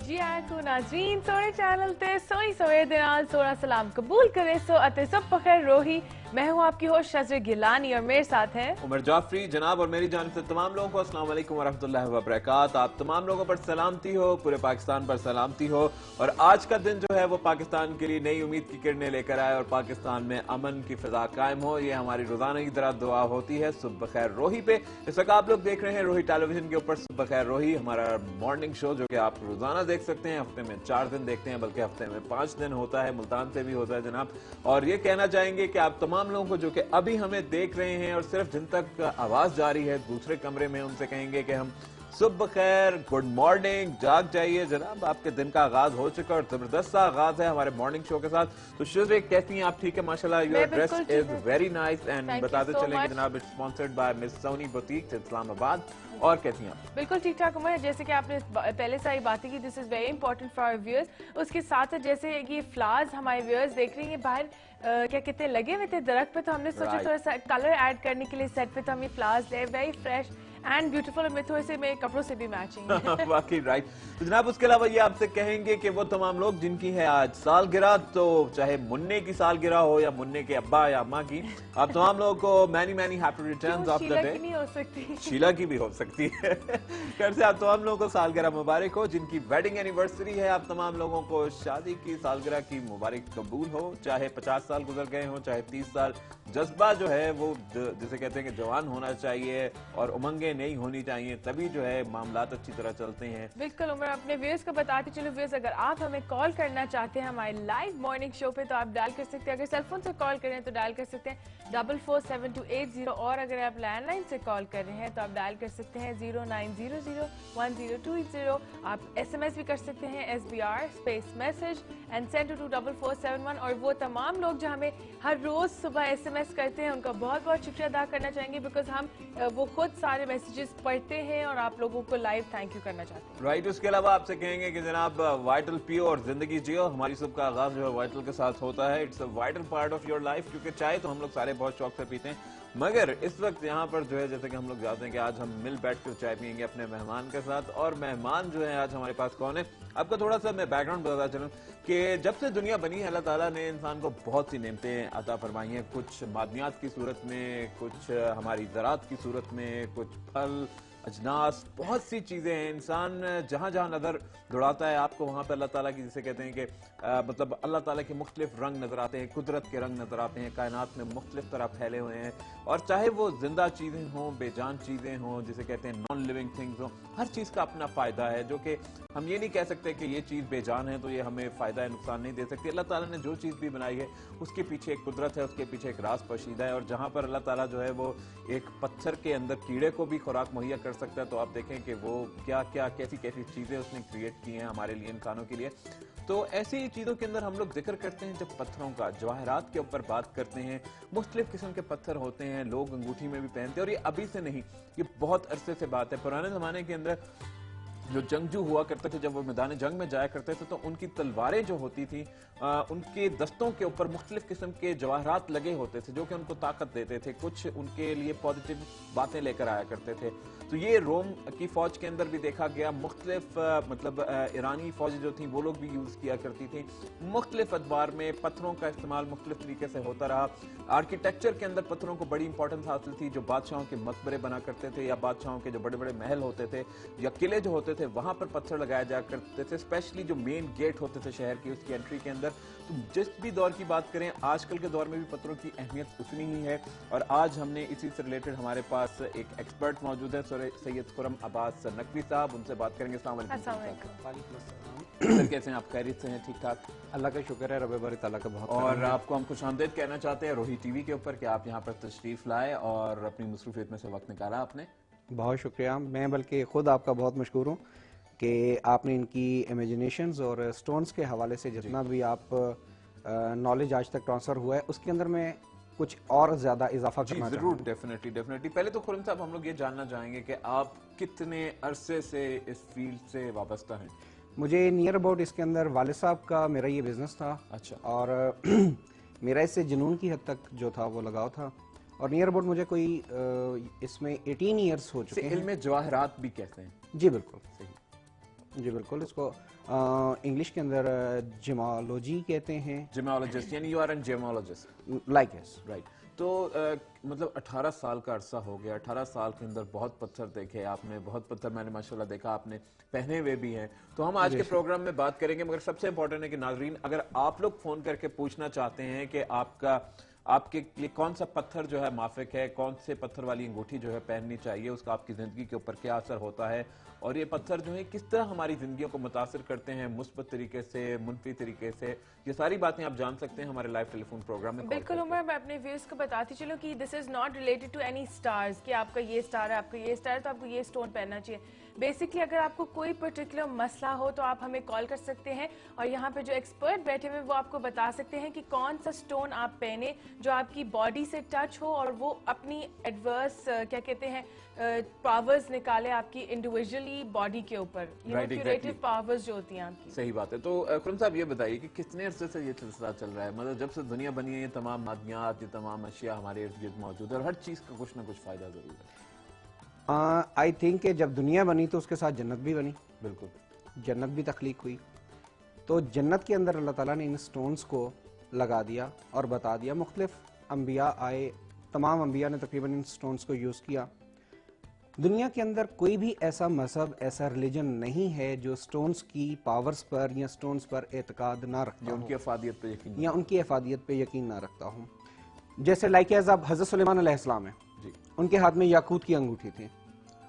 जी आखो नाज़रीन सोने चैनल ते सोई सवेर दे नाल सोना सलाम कबूल करे सो अते सब बखैर रोही। मैं हूँ आपकी होस्ट शज़र गिलानी और मेरे साथ हैं उमर जाफरी जनाब और मेरी जानिब से तमाम लोगों को अस्सलाम वालेकुम वरहमतुल्लाहि वबरकात। आप तमाम लोगों पर सलामती हो, पूरे पाकिस्तान पर सलामती हो। और आज का दिन जो है वो पाकिस्तान के लिए नई उम्मीद की किरणें लेकर आए और पाकिस्तान में अमन की फिजा कायम हो, ये हमारी रोजाना की तरह दुआ होती है। सुबह खैर रोही पे इस वक्त आप लोग देख रहे हैं रोही टेलीविजन के ऊपर सुबह खैर रोही, हमारा मॉर्निंग शो जो कि आप रोजाना देख सकते हैं। हफ्ते में 4 दिन देखते हैं, बल्कि हफ्ते में 5 दिन होता है, मुल्तान से भी होता है जनाब। और ये कहना चाहेंगे कि आप तमाम लोगों को जो कि अभी हमें देख रहे हैं और सिर्फ जिन तक आवाज जा रही है दूसरे कमरे में, उनसे कहेंगे कि हम सुबह खैर, गुड मॉर्निंग, जाग जाइए जनाब, आपके दिन का आगाज हो चुका और जबरदस्त सा आगाज है हमारे मॉर्निंग शो के साथ। तो शुरू कैसी हैं आप? ठीक है माशाल्लाह, your dress is very nice and बताते चलेंगे जनाब it's sponsored by miss Soni boutique Islamabad. और कैसी हैं आप? बिल्कुल ठीक ठाक उमर, जैसे कि आपने पहले सारी बातें की, this is very important for our viewers. उसके साथ जैसे कि फ्लावर्स हमारे व्यूअर्स देख रही हैं बाहर, क्या कहते हैं, लगे हुए थे दरख्त पे, तो हमने सोचा थोड़ा सा कलर ऐड करने के लिए सेट पे तो हम ये फ्लावर्स ले, वेरी फ्रेश एंड ब्यूटीफुल, में थोड़े से मेरे कपड़ों से भी मैचिंग वाकई राइट। तो जनाब उसके अलावा ये आपसे कहेंगे कि वो तमाम लोग जिनकी है आज सालगिरह, तो चाहे मुन्ने की सालगिरह हो या मुन्ने के अब्बा या अम्मा की, आप तमाम लोगों को many many happy returns of the day. नहीं हो सकती, शीला की भी हो सकती है। कर से आप तमाम लोगों को सालगिरह मुबारक हो। जिनकी वेडिंग एनिवर्सरी है, आप तमाम लोगों को शादी की सालगिरह की मुबारक कबूल हो। चाहे 50 साल गुजर गए हो, चाहे 30 साल, जज्बा जो है वो जिसे कहते हैं कि जवान होना चाहिए और उमंगे नहीं होनी चाहिए, तभी जो है मामलात अच्छी तरह चलते हैं। बिल्कुल उमर, अपने व्यूअर्स को बताते चलो व्यूअर्स, अगर आप हमें कॉल करना चाहते हैं हमारे लाइव मॉर्निंग शो पे तो आप डायल कर सकते हैं। अगर सेलफोन से कॉल करें तो डायल कर सकते हैं 447280, और अगर आप लैंडलाइन से कॉल कर रहे हैं तो आप डायल कर सकते हैं 0900102020। आप SMS भी कर सकते हैं SBR space message and send to 4471। और वो तमाम लोग जो हमें हर रोज सुबह SMS करते हैं उनका बहुत बहुत शुक्रिया अदा करना चाहेंगे, बिकॉज हम वो खुद सारे मैसेजेस पढ़ते हैं और आप लोगों को लाइव थैंक यू करना चाहते हैं। राइट। उसके अलावा आपसे कहेंगे कि जनाब वाइटल पियो और जिंदगी जियो। हमारी सुबह का आगाज जो है वाइटल के साथ होता है। It's a vital part of your life, क्योंकि चाय तो हम लोग सारे बहुत शौक से पीते हैं, मगर इस वक्त यहाँ पर जो है जैसे कि हम लोग जानते हैं कि आज हम मिल बैठ कर चाय पियेंगे अपने मेहमान के साथ। और मेहमान जो है आज हमारे पास कौन है, आपको थोड़ा सा मैं बैकग्राउंड बताता चलूं कि जब से दुनिया बनी है अल्लाह ताला ने इंसान को बहुत सी नेमतें अता फरमाई हैं, कुछ मादनियात की सूरत में, कुछ हमारी ज़रात की सूरत में, कुछ फल अजनास, बहुत सी चीज़ें हैं। इंसान जहाँ जहाँ नज़र दौड़ाता है आपको वहाँ पे अल्लाह ताला की, जिसे कहते हैं कि मतलब अल्लाह ताला के मुख्तलिफ रंग नज़र आते हैं, कुदरत के रंग नज़र आते हैं, कायनात में मुख्तलिफ तरह फैले हुए हैं। और चाहे वो जिंदा चीज़ें हों, बेजान चीज़ें हों, जिसे कहते हैं नॉन लिविंग थिंग्स हों, हर चीज़ का अपना फ़ायदा है, जो कि हम ये नहीं कह सकते कि ये चीज़ बेजान है तो ये हमें फ़ायदा है नुकसान नहीं दे सकती। अल्लाह ताला ने जो चीज़ भी बनाई है उसके पीछे एक कुदरत है, उसके पीछे एक राज पोशीदा है। और जहाँ पर अल्लाह ताला जो है वो एक पत्थर के अंदर कीड़े को भी खुराक मुहैया कर सकता है, तो आप देखें कि वो क्या क्या कैसी कैसी चीज़ें उसने क्रिएट की हैं हमारे लिए, इंसानों के लिए। तो ऐसी चीज़ों के अंदर हम लोग जिक्र करते हैं जब पत्थरों का, जवाहरात के ऊपर बात करते हैं। मुख्तलिफ किस्म के पत्थर होते हैं, लोग अंगूठी में भी पहनते हैं, और ये अभी से नहीं, ये बहुत अरसे से बात है। पुराने ज़माने के अंदर जो जंगजू हुआ करते थे, जब वो मैदान जंग में जाया करते थे तो उनकी तलवारें जो होती थी, उनके दस्तों के ऊपर मुख्तलिफ किस्म के जवाहरात लगे होते थे जो कि उनको ताकत देते थे, कुछ उनके लिए पॉजिटिव बातें लेकर आया करते थे। तो ये रोम की फौज के अंदर भी देखा गया, मुख्तलिफ मतलब ईरानी फौज जो थी वो लोग भी यूज किया करती थी। मुख्तलिफ अदवार में पत्थरों का इस्तेमाल मुख्तलिफ तरीके से होता रहा। आर्किटेक्चर के अंदर पत्थरों को बड़ी इंपॉर्टेंस हासिल थी। जो बादशाहों के मकबरे बना करते थे या बादशाहों के जो बड़े बड़े महल होते थे या किले जो होते थे, वहां पर पत्थर लगाए जाया करते थे, स्पेशली जो मेन गेट होते थे शहर की, उसकी एंट्री के अंदर। तो जिस भी दौर की बात करें, आजकल के दौर में भी पत्थरों की अहमियत उतनी ही है। और आज हमने इसी से रिलेटेड हमारे पास एक एक्सपर्ट मौजूद है, सैयद खुरम अब्बास नकवी साहब, उनसे बात करेंगे। अस्सलाम वालेकुम। सर कैसे हैं आप? खैरियत से हैं? ठीक ठाक, अल्लाह का शुक्र है, रब बारी ताला का बहुत। और आपको हम खुशामदीद कहना चाहते हैं रोही टीवी के ऊपर कि आप यहाँ पर तशरीफ लाए और अपनी मसरूफियत में से वक्त निकाला आपने। बहुत शुक्रिया, मैं बल्कि खुद आपका बहुत मशकूर हूँ कि आपने इनकी इमेजिनेशंस और स्टोन्स के हवाले से जितना भी आप नॉलेज आज तक ट्रांसफर हुआ है उसके अंदर मैं कुछ और ज्यादा इजाफा करना चाहूँगा। जरूर, डेफिनेटली डेफिनेटली। पहले तो खुरम साहब हम लोग ये जानना चाहेंगे कि आप कितने अरसे से इस फील्ड से वाबस्ता हैं? मुझे नियर अबाउट इसके अंदर वालिद साहब का मेरा ये बिजनेस था। अच्छा। और मेरा इससे जुनून की हद तक जो था वो लगाव था, और नियर अबाउट मुझे कोई इसमें 18 ईयर्स हो चुके हैं। इल्म जवाहरात भी कहते हैं? जी बिल्कुल। सही। जी बिल्कुल, इसको इंग्लिश के अंदर जिमोलॉजी कहते हैं। जिमोलॉजिस्ट, यानी you are an gemmologist. Like yes, right. तो मतलब 18 साल का अरसा हो गया, 18 साल के अंदर बहुत पत्थर देखे आपने, बहुत पत्थर मैंने माशाल्लाह देखा आपने पहने हुए भी हैं। तो हम आज के प्रोग्राम में बात करेंगे, मगर सबसे इंपॉर्टेंट है कि नाजरीन, अगर आप लोग फोन करके पूछना चाहते हैं कि आपके लिए कौन सा पत्थर जो है माफिक है, कौन से पत्थर वाली अंगूठी जो है पहननी चाहिए, उसका आपकी जिंदगी के ऊपर क्या असर होता है, और ये पत्थर जो है किस तरह हमारी जिंदगी को मुतासिर करते हैं, मुस्बत तरीके से, मुनफी तरीके से, ये सारी बातें आप जान सकते हैं हमारे लाइव टेलीफोन प्रोग्राम में। बिल्कुल उमर, मैं अपने व्यूअर्स को बताती चलूं कि this is not related to any stars, कि आपका ये स्टार है, आपका ये स्टार है तो आपको ये स्टोन पहनना चाहिए। बेसिकली अगर आपको कोई पर्टिकुलर मसला हो तो आप हमें कॉल कर सकते हैं, और यहाँ पे जो एक्सपर्ट बैठे हुए वो आपको बता सकते हैं कि कौन सा स्टोन आप पहने जो आपकी बॉडी से टच हो और वो अपनी एडवर्स क्या कहते हैं पावर्स निकाले आपकी इंडिविजुअली बॉडी के ऊपर, क्यूरेटिव पावर्स जो होती हैं आपकी। सही बात है। तो खुरम साहब ये बताइए कि कितने अरसे से ये सिलसिला चल रहा है, मतलब जब से दुनिया बनी है ये तमाम मादनियात, ये तमाम अशिया हमारे इर्द गिर्द मौजूद है और हर चीज का कुछ ना कुछ फायदा जरूर है। आई थिंक कि जब दुनिया बनी तो उसके साथ जन्नत भी बनी। बिल्कुल, जन्नत भी तख्लीक हुई, तो जन्नत के अंदर अल्लाह ताला ने इन स्टोन्स को लगा दिया और बता दिया। मुख्तलिफ अंबिया आए, तमाम अंबिया ने तकरीबन इन स्टोन्स को यूज़ किया। दुनिया के अंदर कोई भी ऐसा मजहब, ऐसा रिलीजन नहीं है जो स्टोन्स की पावर्स पर या स्टोन्स पर एतकाद ना रखता हो, उनकी अफादियत पे यकीन या उनकी अफादियत पे यकीन ना रखता हूँ। जैसे लाइक एज अब हज़रत सुलेमान अलैहिस्सलाम है, उनके हाथ में याकूत की अंगूठी थी,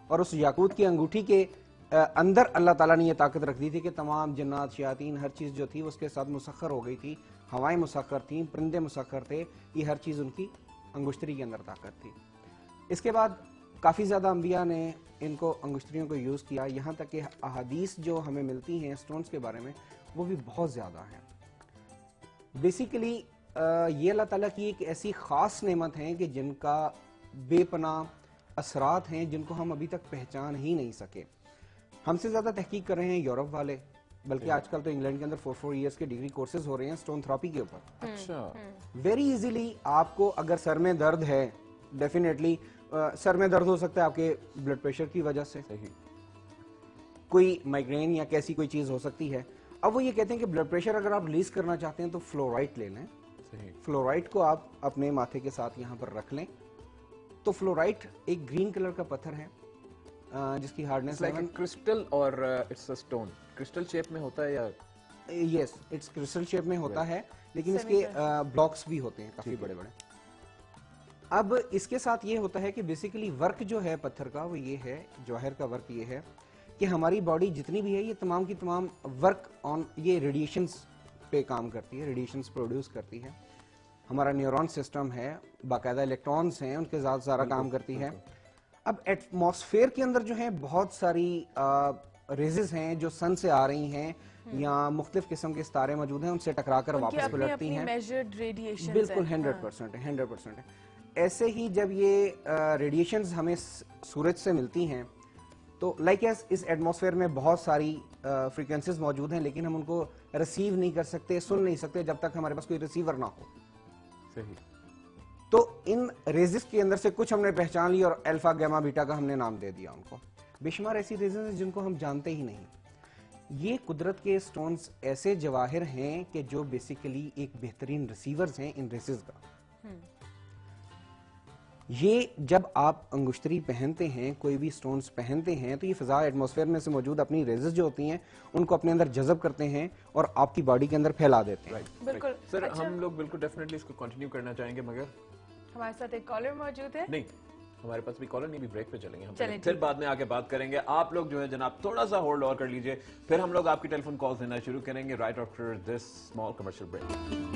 और उस याकूत की अंगूठी के अंदर अल्लाह ताला ने यह ताकत रख दी थी कि तमाम जन्नात, शयातीन, हर चीज़ जो थी उसके साथ मुसख्खर हो गई थी। हवाएं मुसख्खर थी, परिंदे मुसख्खर थे, ये हर चीज़ उनकी अंगुश्तरी के अंदर ताकत थी। इसके बाद काफ़ी ज़्यादा अंबिया ने इनको अंगुश्तरियों को यूज़ किया, यहाँ तक कि अहादीस जो हमें मिलती हैं स्टोन्स के बारे में वो भी बहुत ज़्यादा हैं। बेसिकली ये अल्लाह ताला की एक ऐसी ख़ास नेमत है कि जिनका बेपनाह असरात हैं, जिनको हम अभी तक पहचान ही नहीं सके। हमसे ज़्यादा तहकीक कर रहे हैं यूरोप वाले, बल्कि आजकल तो इंग्लैंड के अंदर 4 इयर्स के डिग्री कोर्सेज हो रहे हैं स्टोन थेरेपी के ऊपर। अच्छा, वेरी इजीली आपको अगर सर में दर्द है, डेफिनेटली सर में दर्द हो सकता है आपके ब्लड प्रेशर की वजह से, सही, कोई माइग्रेन या कैसी कोई चीज़ हो सकती है। अब वो ये कहते हैं कि ब्लड प्रेशर अगर आप रिलीज करना चाहते हैं तो फ्लोराइड ले लें। सही, फ्लोराइड को आप अपने माथे के साथ यहाँ पर रख लें। तो फ्लोराइड एक ग्रीन कलर का पत्थर है जिसकी हार्डनेस लाइक क्रिस्टल, और it's a stone crystal shape में होता है, या यस इट्स क्रिस्टल शेप में होता है, लेकिन इसके ब्लॉक्स भी होते हैं काफी बड़े बड़े। अब इसके साथ ये होता है कि बेसिकली वर्क जो है पत्थर का वो ये है, जौहर का वर्क ये है कि हमारी बॉडी जितनी भी है ये तमाम की तमाम वर्क ऑन ये रेडिएशंस पे काम करती है, रेडिएशंस प्रोड्यूस करती है। हमारा न्यूरॉन सिस्टम है, बाकायदा इलेक्ट्रॉन्स हैं, उनके साथ सारा काम करती है। अब एटमॉस्फेयर के अंदर जो है बहुत सारी रेजेस हैं जो सन से आ रही हैं, या मुख्तलिफ किस्म के सितारे मौजूद हैं, उनसे टकराकर वापस पलटती हैं। बिल्कुल 100% है, 100% है। ऐसे ही जब ये रेडिएशंस हमें सूरज से मिलती हैं तो लाइक इस एटमॉस्फेयर में बहुत सारी फ्रीक्वेंसीज मौजूद हैं, लेकिन हम उनको रिसीव नहीं कर सकते, सुन नहीं सकते जब तक हमारे पास कोई रिसीवर ना हो। सही। तो इन रेजिस के अंदर से कुछ हमने पहचान ली और अल्फा गामा बीटा का हमने नाम दे दिया उनको। बेशुमार ऐसी रेजिस हैं जिनको हम जानते ही नहीं। ये कुदरत के स्टोन्स ऐसे जवाहिर हैं कि जो बेसिकली एक बेहतरीन रिसीवर्स हैं इन रेजिस का। ये जब आप अंगुश्तरी पहनते हैं, कोई भी स्टोन्स पहनते हैं, तो ये फिजा एटमॉस्फेयर में से मौजूद अपनी रेजेस जो होती हैं उनको अपने अंदर जज़ब करते हैं और आपकी बॉडी के अंदर फैला देते हैं। बिल्कुल सर, हम लोग बिल्कुल डेफिनेटली इसको कंटिन्यू करना चाहेंगे, मगर हमारे साथ एक कॉलर मौजूद है। नहीं, हमारे पास भी कॉलर नहीं, भी ब्रेक पे चलेंगे हम, चलें, फिर बाद में आके बात करेंगे। आप लोग जो है जनाब थोड़ा सा होल्ड और कर लीजिए, फिर हम लोग आपकी टेलीफोन कॉल देना शुरू करेंगे right after this small commercial break.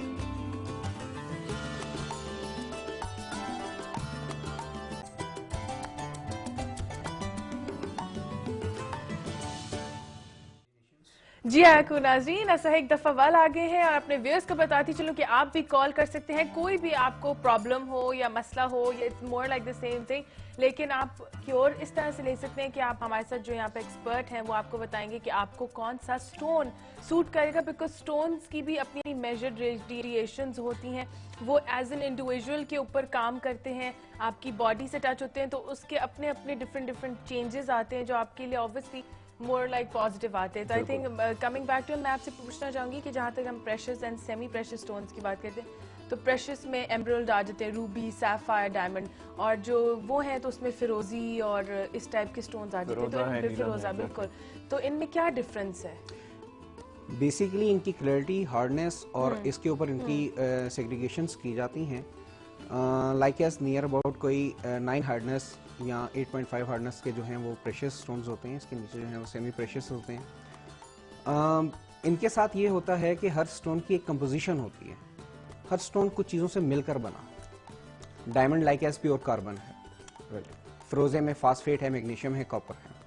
जी हाँ नाज़रीन, ऐसा एक दफ़ा वाल आ गए हैं और अपने व्यूअर्स को बताती चलूँ कि आप भी कॉल कर सकते हैं। कोई भी आपको प्रॉब्लम हो या मसला हो, या it's more like the same thing, लेकिन आप क्योर इस तरह से ले सकते हैं कि आप हमारे साथ जो यहाँ पे एक्सपर्ट हैं वो आपको बताएंगे कि आपको कौन सा स्टोन सूट करेगा, बिकॉज स्टोन्स की भी अपनी मेजर्ड रेडिएशंस होती हैं, वो एज एन इंडिविजुअल के ऊपर काम करते हैं, आपकी बॉडी से टच होते हैं, तो उसके अपने अपने डिफरेंट चेंजेस आते हैं जो आपके लिए ऑब्वियसली मोर लाइक पॉजिटिव आते हैं। तो I think coming back to, मैं आपसे पूछना चाहूंगी कि जहाँ तक हम precious and semi precious stones की बात करते हैं, तो प्रेशियस में एमराल्ड आ जाते हैं, रूबी, सैफायर, डायमंड, और जो वो हैं तो उसमें फिरोजी और इस टाइप के स्टोन्स आ जाते हैं। तो फिरोजा, बिल्कुल। तो इनमें क्या डिफरेंस है? बेसिकली इनकी क्लैरिटी, हार्डनेस और इसके ऊपर इनकी सेग्रीगेशंस की जाती हैं। लाइक एस नियर अबाउट कोई 9 हार्डनेस या 8.5 हार्डनेस के जो हैं वो प्रेशियस स्टोन्स होते हैं। इसके नीचे जो हैं वो सेमी प्रेशियस होते हैं। इनके साथ ये होता है कि हर स्टोन की एक कंपोजिशन होती है, हर स्टोन कुछ चीज़ों से मिलकर बना। Diamond like S pure carbon है, फिरोजे में फास्फेट है, मैग्नीशियम है, कॉपर है।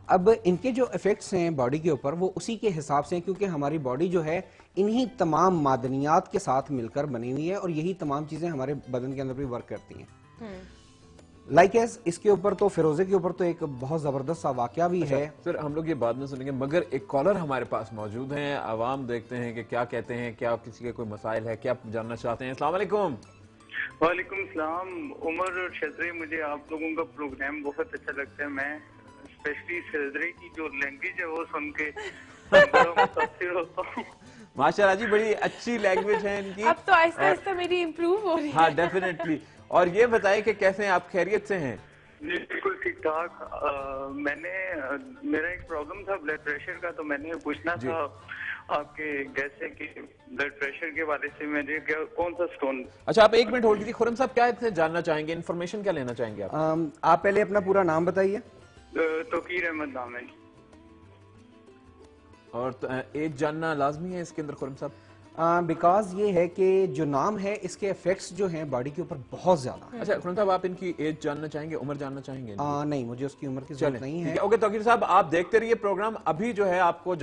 अब इनके जो इफेक्ट्स हैं बॉडी के ऊपर वो उसी के हिसाब से हैं, क्योंकि हमारी बॉडी जो है इन्हीं तमाम मादनियात के साथ मिलकर बनी हुई है और यही तमाम चीजें हमारे बदन के अंदर भी वर्क करती हैं। लाइक एस इसके ऊपर तो फिरोजे के ऊपर तो एक बहुत जबरदस्त सा वाकया भी है। सर हम लोग ये बाद में सुनेंगे, मगर एक कॉलर हमारे पास मौजूद हैं। आवाम देखते हैं कि क्या कहते हैं, क्या किसी के कोई मसाइल है, क्या जानना चाहते हैं। अस्सलाम वालेकुम। वालेकुम सलाम। उमर और शजरे, मुझे आप लोगों का प्रोग्राम बहुत अच्छा लगता है। मैं स्पेशली शजरे की जो लैंग्वेज है वो सुन के बड़ा मुतासिर होता हूँ। माशाल्लाह जी, बड़ी अच्छी लैंग्वेज है इनकी। अब तो आहिस्ता आहिस्ता मेरी इम्प्रूव हो रही है। हाँ डेफिनेटली। और ये बताइए कि कैसे हैं आप, खैरियत से हैं? जी बिल्कुल ठीक ठाक। मेरा एक प्रॉब्लम था ब्लड प्रेशर का, तो मैंने पूछना था आपके गेस्ट से कि ब्लड प्रेशर के बारे से मुझे कौन सा स्टोन। अच्छा आप 1 मिनट होल्ड कीजिए। खुरम साहब क्या इससे जानना चाहेंगे, इन्फॉर्मेशन क्या लेना चाहेंगे आप पहले अपना पूरा नाम बताइए। तोकीर अहमद नाम है। और एज जानना लाजमी है इसके अंदर खुरम साहब? बिकॉज ये है कि जो नाम है इसके इफेक्ट्स जो हैं बॉडी के ऊपर बहुत ज्यादा हैं। अच्छा खुरम साहब, आप इनकी एज जानना चाहेंगे, उम्र जानना चाहेंगे? नहीं, मुझे उसकी उम्र की जरूरत नहीं है। ओके तोकीर साहब, आप देखते रहिए प्रोग्राम, अभी जो है आपको जवाब